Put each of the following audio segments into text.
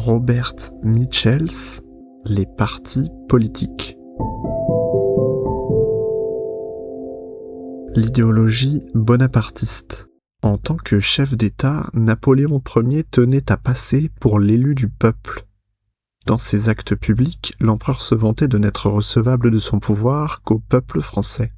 Robert Michels, les partis politiques. L'idéologie bonapartiste. En tant que chef d'État, Napoléon Ier tenait à passer pour l'élu du peuple. Dans ses actes publics, l'empereur se vantait de n'être recevable de son pouvoir qu'au peuple français.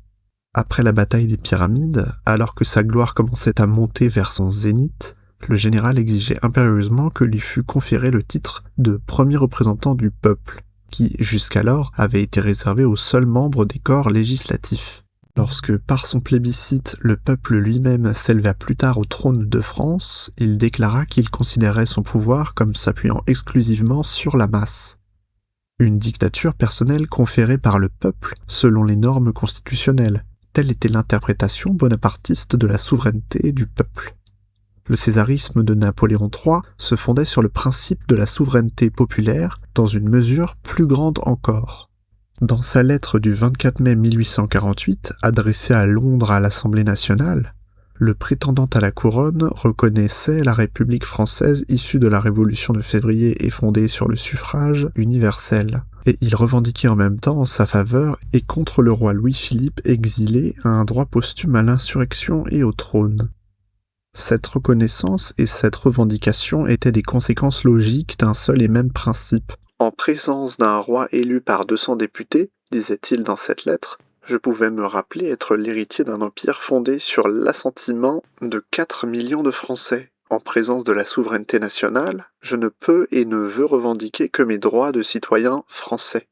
Après la bataille des Pyramides, alors que sa gloire commençait à monter vers son zénith, le général exigeait impérieusement que lui fût conféré le titre de premier représentant du peuple, qui, jusqu'alors, avait été réservé aux seuls membres des corps législatifs. Lorsque, par son plébiscite, le peuple lui-même s'éleva plus tard au trône de France, il déclara qu'il considérait son pouvoir comme s'appuyant exclusivement sur la masse. Une dictature personnelle conférée par le peuple selon les normes constitutionnelles. Telle était l'interprétation bonapartiste de la souveraineté du peuple. Le césarisme de Napoléon III se fondait sur le principe de la souveraineté populaire dans une mesure plus grande encore. Dans sa lettre du 24 mai 1848, adressée à Londres à l'Assemblée nationale, le prétendant à la couronne reconnaissait la République française issue de la Révolution de février et fondée sur le suffrage universel. Et il revendiquait en même temps en sa faveur et contre le roi Louis-Philippe exilé un droit posthume à l'insurrection et au trône. Cette reconnaissance et cette revendication étaient des conséquences logiques d'un seul et même principe. En présence d'un roi élu par 200 députés, disait-il dans cette lettre, je pouvais me rappeler être l'héritier d'un empire fondé sur l'assentiment de 4 millions de Français. En présence de la souveraineté nationale, je ne peux et ne veux revendiquer que mes droits de citoyen français.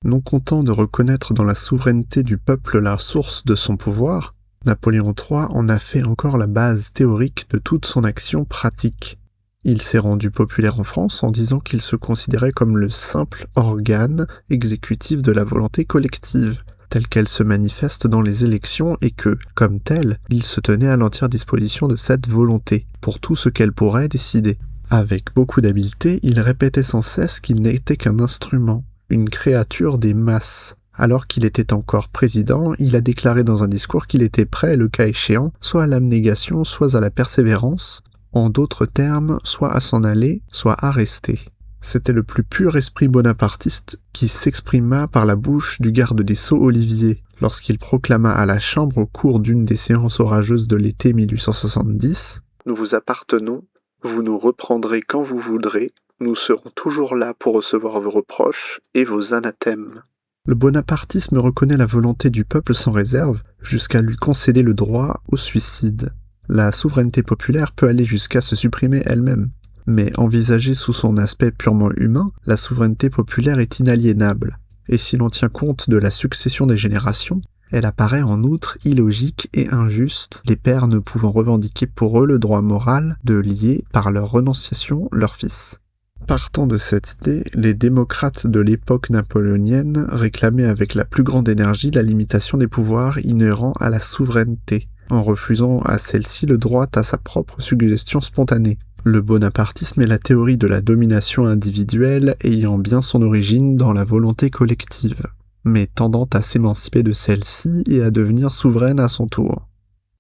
Non content de reconnaître dans la souveraineté du peuple la source de son pouvoir, Napoléon III en a fait encore la base théorique de toute son action pratique. Il s'est rendu populaire en France en disant qu'il se considérait comme le simple organe exécutif de la volonté collective, telle qu'elle se manifeste dans les élections et que, comme telle, il se tenait à l'entière disposition de cette volonté, pour tout ce qu'elle pourrait décider. Avec beaucoup d'habileté, il répétait sans cesse qu'il n'était qu'un instrument, une créature des masses. Alors qu'il était encore président, il a déclaré dans un discours qu'il était prêt, le cas échéant, soit à l'abnégation, soit à la persévérance, en d'autres termes, soit à s'en aller, soit à rester. C'était le plus pur esprit bonapartiste qui s'exprima par la bouche du garde des Sceaux Olivier, lorsqu'il proclama à la Chambre au cours d'une des séances orageuses de l'été 1870 « Nous vous appartenons, vous nous reprendrez quand vous voudrez, nous serons toujours là pour recevoir vos reproches et vos anathèmes. » Le bonapartisme reconnaît la volonté du peuple sans réserve, jusqu'à lui concéder le droit au suicide. La souveraineté populaire peut aller jusqu'à se supprimer elle-même. Mais envisagée sous son aspect purement humain, la souveraineté populaire est inaliénable. Et si l'on tient compte de la succession des générations, elle apparaît en outre illogique et injuste, les pères ne pouvant revendiquer pour eux le droit moral de lier par leur renonciation leurs fils. Partant de cette idée, les démocrates de l'époque napoléonienne réclamaient avec la plus grande énergie la limitation des pouvoirs inhérents à la souveraineté, en refusant à celle-ci le droit à sa propre suggestion spontanée. Le bonapartisme est la théorie de la domination individuelle ayant bien son origine dans la volonté collective, mais tendant à s'émanciper de celle-ci et à devenir souveraine à son tour.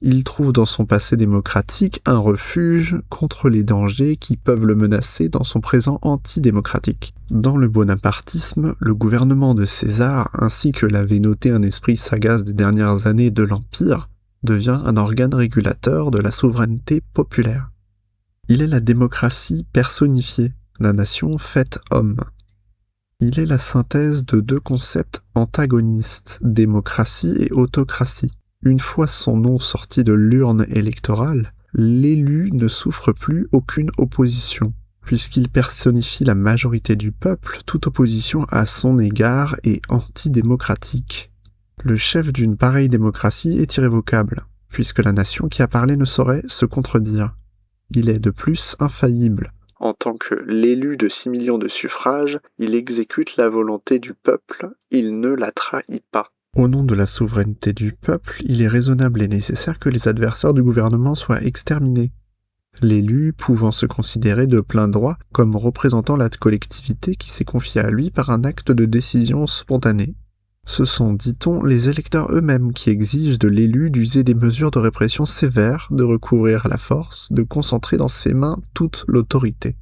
Il trouve dans son passé démocratique un refuge contre les dangers qui peuvent le menacer dans son présent antidémocratique. Dans le bonapartisme, le gouvernement de César, ainsi que l'avait noté un esprit sagace des dernières années de l'Empire, devient un organe régulateur de la souveraineté populaire. Il est la démocratie personnifiée, la nation faite homme. Il est la synthèse de deux concepts antagonistes, démocratie et autocratie. Une fois son nom sorti de l'urne électorale, l'élu ne souffre plus aucune opposition, puisqu'il personnifie la majorité du peuple, toute opposition à son égard est antidémocratique. Le chef d'une pareille démocratie est irrévocable, puisque la nation qui a parlé ne saurait se contredire. Il est de plus infaillible. En tant que l'élu de 6 millions de suffrages, il exécute la volonté du peuple, il ne la trahit pas. Au nom de la souveraineté du peuple, il est raisonnable et nécessaire que les adversaires du gouvernement soient exterminés. L'élu pouvant se considérer de plein droit comme représentant la collectivité qui s'est confiée à lui par un acte de décision spontanée. Ce sont, dit-on, les électeurs eux-mêmes qui exigent de l'élu d'user des mesures de répression sévères, de recourir à la force, de concentrer dans ses mains toute l'autorité.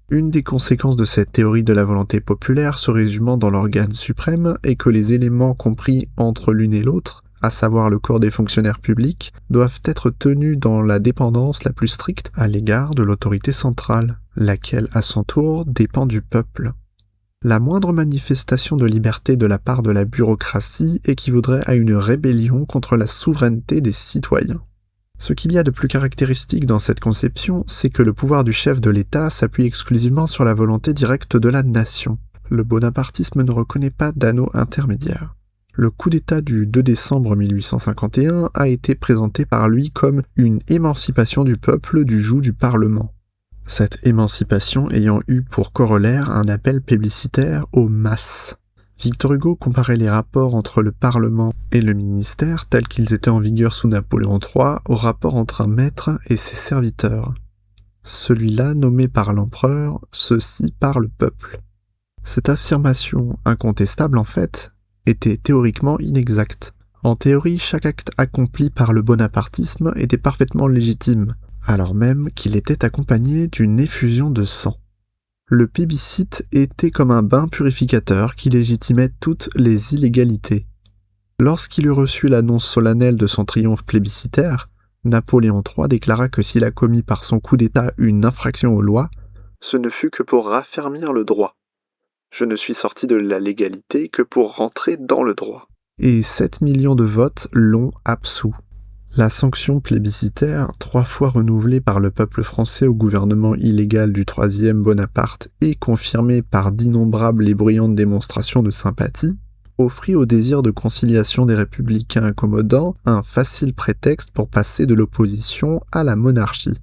Une des conséquences de cette théorie de la volonté populaire se résumant dans l'organe suprême est que les éléments compris entre l'une et l'autre, à savoir le corps des fonctionnaires publics, doivent être tenus dans la dépendance la plus stricte à l'égard de l'autorité centrale, laquelle à son tour dépend du peuple. La moindre manifestation de liberté de la part de la bureaucratie équivaudrait à une rébellion contre la souveraineté des citoyens. Ce qu'il y a de plus caractéristique dans cette conception, c'est que le pouvoir du chef de l'État s'appuie exclusivement sur la volonté directe de la nation. Le bonapartisme ne reconnaît pas d'anneau intermédiaire. Le coup d'État du 2 décembre 1851 a été présenté par lui comme une émancipation du peuple du joug du Parlement. Cette émancipation ayant eu pour corollaire un appel plébiscitaire aux masses. Victor Hugo comparait les rapports entre le Parlement et le ministère, tels qu'ils étaient en vigueur sous Napoléon III, au rapport entre un maître et ses serviteurs. Celui-là nommé par l'empereur, ceux-ci par le peuple. Cette affirmation, incontestable en fait, était théoriquement inexacte. En théorie, chaque acte accompli par le bonapartisme était parfaitement légitime, alors même qu'il était accompagné d'une effusion de sang. Le plébiscite était comme un bain purificateur qui légitimait toutes les illégalités. Lorsqu'il eut reçu l'annonce solennelle de son triomphe plébiscitaire, Napoléon III déclara que s'il a commis par son coup d'État une infraction aux lois, ce ne fut que pour raffermir le droit. Je ne suis sorti de la légalité que pour rentrer dans le droit. Et 7 millions de votes l'ont absous. La sanction plébiscitaire, 3 fois renouvelée par le peuple français au gouvernement illégal du troisième Bonaparte et confirmée par d'innombrables et bruyantes démonstrations de sympathie, offrit au désir de conciliation des républicains accommodants un facile prétexte pour passer de l'opposition à la monarchie.